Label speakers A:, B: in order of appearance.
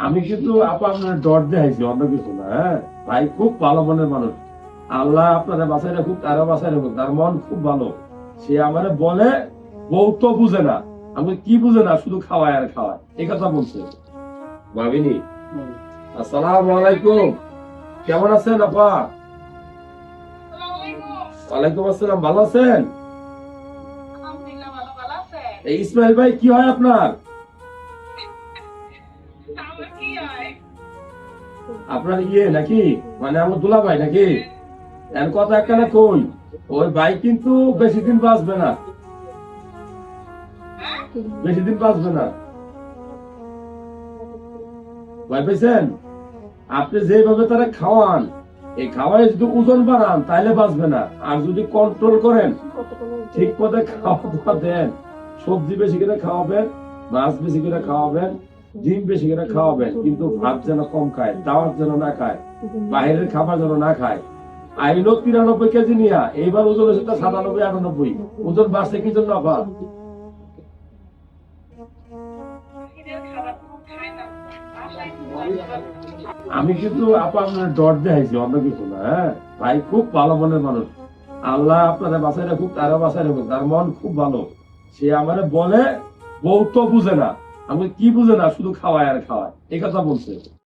A: আমি কিন্তু আপা আপনার ডর দেখাইছি, অন্য কিছু না। হ্যাঁ ভাই, খুব ভালো মনের মানুষ। আল্লাহ আপনারা বাঁচাই রাখুক, তারা বাঁচাই রাখুক। তার মন খুব ভালো। সে আমারে বলে বউ তো বুঝে না। আমি কি বুঝে না, শুধু খাওয়ায় আর খাওয়ায়, এই কথা বলছে ভাবিনি। আসসালামু আলাইকুম, কেমন আছেন আপা? ওয়ালাইকুম আসসালাম, ভালো আছেন? এই ইসমাইল ভাই কি হয় আপনার? আপনার ইয়ে নাকি, মানে আমার দুলা ভাই নাকি? এর কথা একটা না কই, ওই ভাই কিন্তু বেশি দিন বাঁচবে না, বেশি দিন বাঁচবে না। ভয় পেয়েছেন? আপনি যেভাবে তারা খাওয়ান, এই খাওয়ায় যদি ওজন বাড়ান তাহলে বাঁচবে না। আর যদি কন্ট্রোল করেন, ঠিক পথে খাওয়া দাওয়া দেন, সবজি বেশি করে খাওয়াবেন, মাছ বেশি করে খাওয়াবেন, ডিম বেশি করে খাওয়াবেন, কিন্তু ভাত যেন কম খায়, দাওয়াত যেন না খায়, বাইরের খাবার যেন না খায়। আইলো 93 কেজি নিয়া, এইবার ওজন হচ্ছে 97 98। ওজন বাড়ছে কি জন্য আপা? আমি কিন্তু আপা আপনার ডর দেখাইছি, অন্য কিছু না। হ্যাঁ ভাই, খুব ভালো মনের মানুষ। আল্লাহ আপনারা বাঁচাই রাখুক, তারা বাঁচাই রাখুক। তার মন খুব ভালো। সে আমারে বলে বউ তো বুঝে না। আমি কি বুঝে না, শুধু খাওয়ায় আর খাওয়ায়, এই কথা বলছে।